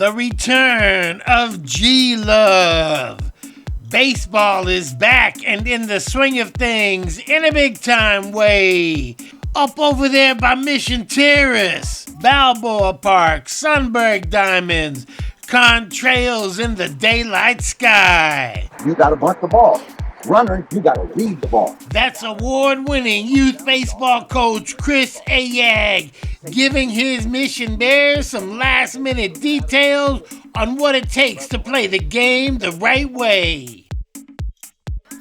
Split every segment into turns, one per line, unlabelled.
The return of G-Love. Baseball is back and in the swing of things in a big-time way. Up over there by Mission Terrace, Balboa Park, Sunberg Diamonds, contrails in the daylight sky.
You gotta bunt the ball. Runner, you gotta lead the ball.
That's award-winning youth baseball coach Chris Ayag giving his Mission Bears some last-minute details on what it takes to play the game the right way.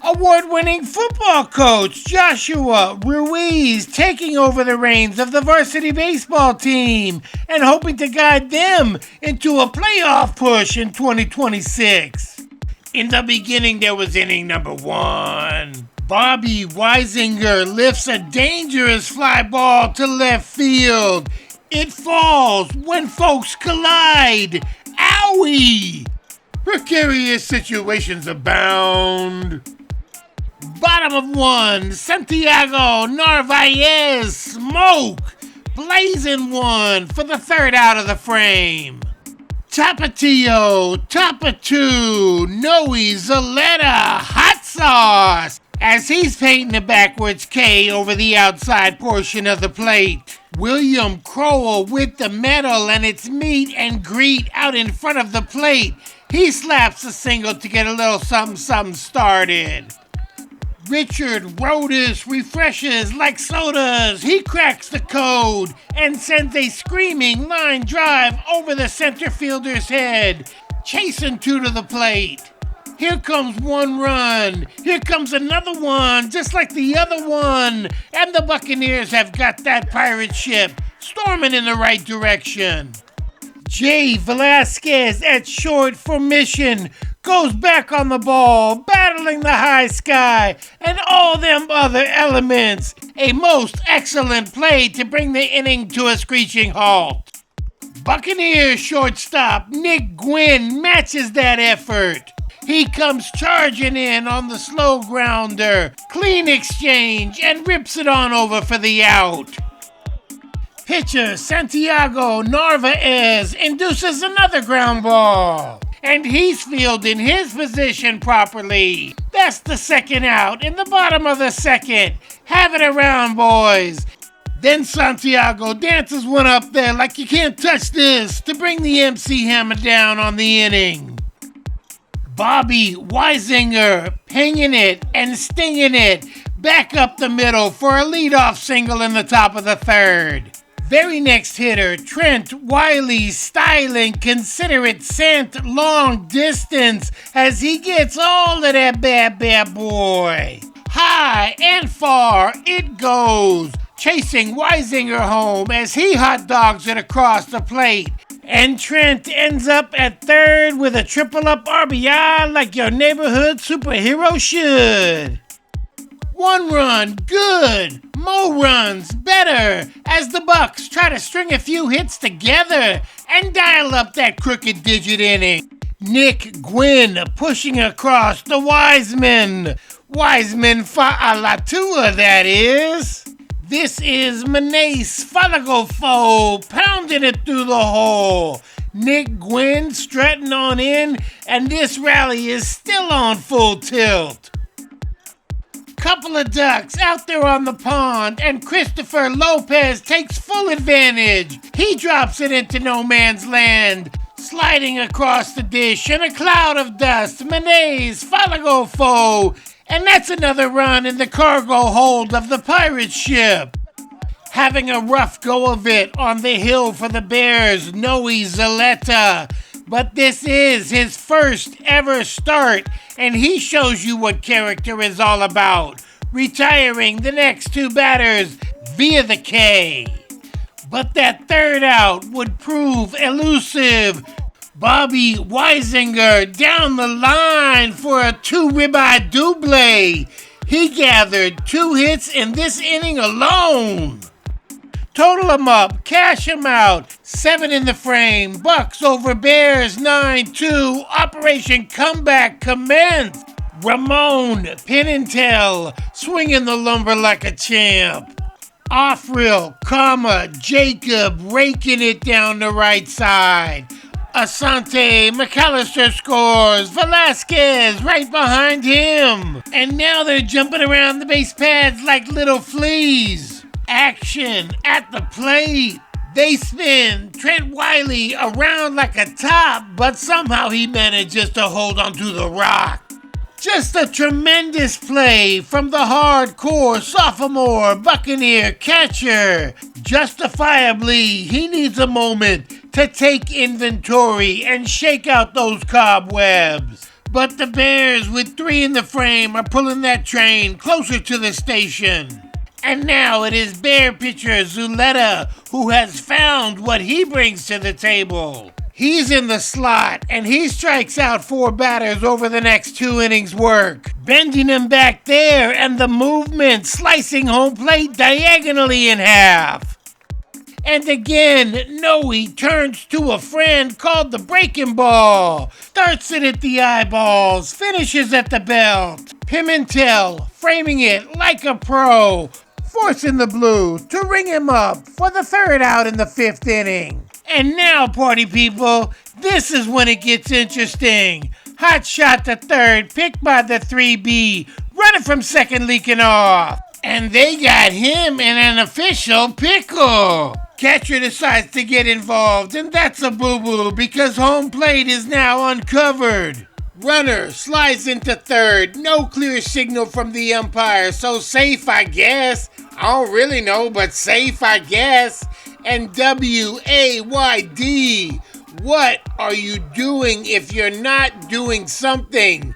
Award-winning football coach Joshua Ruiz taking over the reins of the varsity baseball team and hoping to guide them into a playoff push in 2026. In the beginning, there was inning number 1. Bobby Weisinger lifts a dangerous fly ball to left field. It falls when folks collide. Owie! Precarious situations abound. Bottom of 1, Santiago Narvaez smoke. Blazing one for the third out of the frame. Tapatio, top of 2, Noe Zaletta, hot sauce, as he's painting a backwards K over the outside portion of the plate. William Crowell with the medal and its meet and greet out in front of the plate. He slaps a single to get a little something started. Richard Rodas refreshes like sodas. He cracks the code and sends a screaming line drive over the center fielder's head, chasing 2 to the plate. Here comes 1 run. Here comes another one, just like the other one. And the Buccaneers have got that pirate ship storming in the right direction. Jay Velasquez at short for Mission goes back on the ball, battling the high sky and all them other elements. A most excellent play to bring the inning to a screeching halt. Buccaneers shortstop Nick Gwynn matches that effort. He comes charging in on the slow grounder, clean exchange, and rips it on over for the out. Pitcher Santiago Narvaez induces another ground ball. And he's fielding his position properly. That's the second out in the bottom of the second. Have it around, boys. Then Santiago dances one up there like you can't touch this to bring the MC Hammer down on the inning. Bobby Weisinger pinging it and stinging it back up the middle for a leadoff single in the top of the third. Very next hitter, Trent Wiley styling considerate scent long distance as he gets all of that bad boy. High and far it goes, chasing Weisinger home as he hot dogs it across the plate. And Trent ends up at third with a triple up RBI like your neighborhood superhero should. 1 run, good. More runs, better, as the Bucks try to string a few hits together and dial up that crooked digit inning. Nick Gwynn pushing across the Wiseman. Wiseman Fa'alatua, that is. This is Manes Falagofo pounding it through the hole. Nick Gwynn strutting on in, and this rally is still on full tilt. Couple of ducks out there on the pond, and Christopher Lopez takes full advantage. He drops it into no man's land, sliding across the dish in a cloud of dust. Manes Falagofo, and that's another run in the cargo hold of the pirate ship. Having a rough go of it on the hill for the Bears, Noe Zaletta. But this is his first ever start, and he shows you what character is all about, retiring the next 2 batters via the K. But that third out would prove elusive. Bobby Weisinger down the line for a 2 ribeye double. He gathered 2 hits in this inning alone. Total them up, cash them out. 7 in the frame. Bucks over Bears 9-2. Operation Comeback commenced. Ramon Pimentel swinging the lumber like a champ. Off-reel, Jacob raking it down the right side. Asante McAllister scores. Velasquez right behind him. And now they're jumping around the base paths like little fleas. Action at the plate. They spin Trent Wiley around like a top, but somehow he manages to hold onto the rock. Just a tremendous play from the hardcore sophomore Buccaneer catcher. Justifiably, he needs a moment to take inventory and shake out those cobwebs. But the Bears, with 3 in the frame, are pulling that train closer to the station. And now it is Bear pitcher Zuleta who has found what he brings to the table. He's in the slot, and he strikes out 4 batters over the next 2 innings' work, bending him back there, and the movement slicing home plate diagonally in half. And again, Noe turns to a friend called the breaking ball, darts it at the eyeballs, finishes at the belt. Pimentel framing it like a pro, forcing the Blues to ring him up for the 3rd out in the 5th inning. And now, party people, this is when it gets interesting. Hot shot to 3rd, picked by the 3B, running from 2nd leaking off. And they got him in an official pickle. Catcher decides to get involved, and that's a boo-boo because home plate is now uncovered. Runner slides into 3rd, no clear signal from the umpire, so safe I guess. I don't really know, but safe I guess. And WAYD, what are you doing if you're not doing something?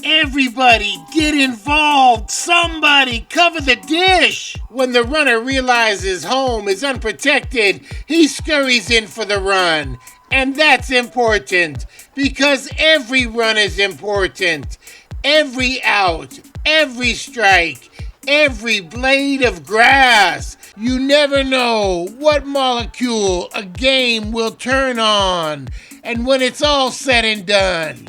Everybody get involved. Somebody cover the dish. When the runner realizes home is unprotected, he scurries in for the run. And that's important because every run is important. Every out, every strike, every blade of grass. You never know what molecule a game will turn on. And when it's all said and done,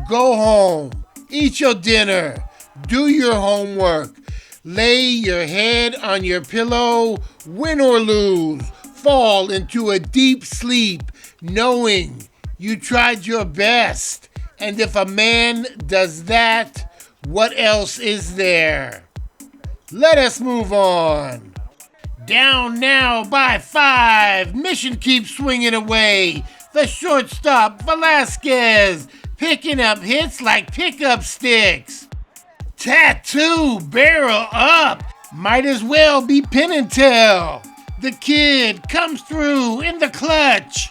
go home, eat your dinner, do your homework, lay your head on your pillow, win or lose, fall into a deep sleep, knowing you tried your best. And if a man does that, what else is there? Let us move on. Down now by 5. Mission keeps swinging away. The shortstop, Velasquez, picking up hits like pickup sticks. Tattoo, barrel up. Might as well be Pimentel. The kid comes through in the clutch.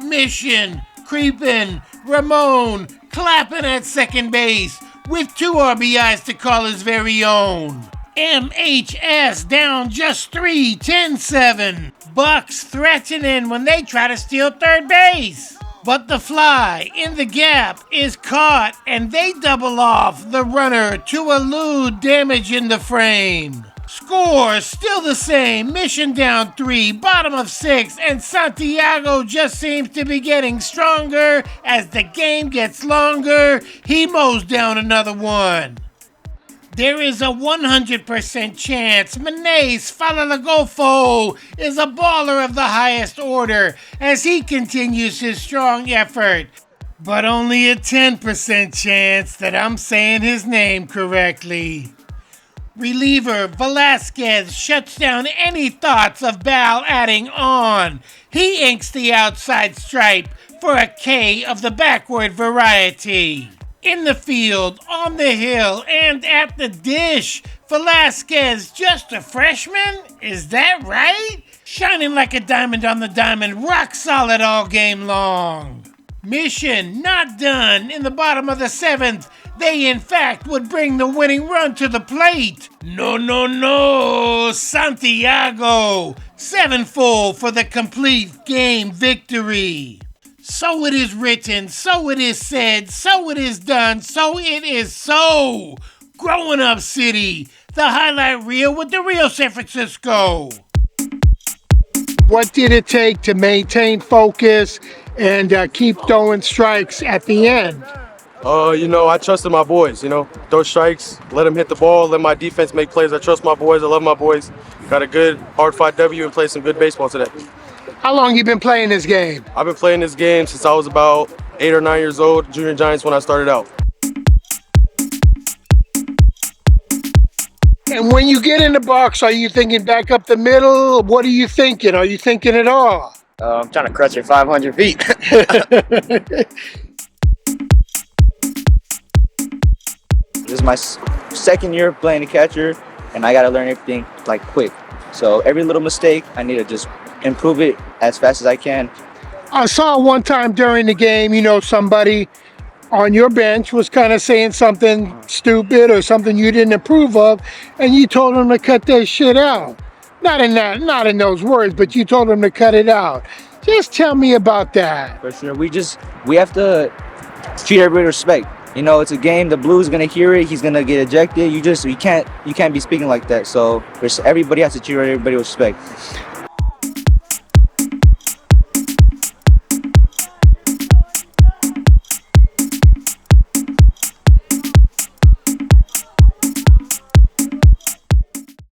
Mission creeping. Ramon clapping at second base with 2 RBIs to call his very own. MHS down just 3, 10-7. Bucks threatening when they try to steal 3rd base. But the fly in the gap is caught and they double off the runner to elude damage in the frame. Score still the same. Mission down 3, bottom of 6, and Santiago just seems to be getting stronger as the game gets longer. He mows down another one. There is a 100% chance Menes Falalagofo is a baller of the highest order as he continues his strong effort. But only a 10% chance that I'm saying his name correctly. Reliever Velasquez shuts down any thoughts of Bal adding on. He inks the outside stripe for a K of the backward variety. In the field, on the hill, and at the dish, Velasquez just a freshman? Is that right? Shining like a diamond on the diamond, rock solid all game long. Mission not done. In the bottom of the 7th, they in fact would bring the winning run to the plate. No, Santiago. 7 full for the complete game victory. So it is written, so it is said, so it is done, so it is so. Growing Up City, the highlight reel with the real San Francisco.
What did it take to maintain focus and keep throwing strikes at the end?
I trusted my boys, throw strikes, let them hit the ball, let my defense make plays. I trust my boys. I love my boys. Got a good, hard-fought W and played some good baseball today.
How long you been playing this game?
I've been playing this game since I was about 8 or 9 years old. Junior Giants when I started out.
And when you get in the box, are you thinking back up the middle? What are you thinking? Are you thinking at all?
I'm trying to crush it 500 feet. This is my second year playing the catcher, and I got to learn everything like quick. So every little mistake, I need to just improve it as fast as I can.
I saw one time during the game, somebody on your bench was kind of saying something stupid or something you didn't approve of, and you told them to cut that shit out. Not in those words, but you told them to cut it out. Just tell me about that.
For sure, we have to treat everybody with respect. It's a game. The Blue's gonna hear it. He's gonna get ejected. You can't be speaking like that. So everybody has to treat everybody with respect.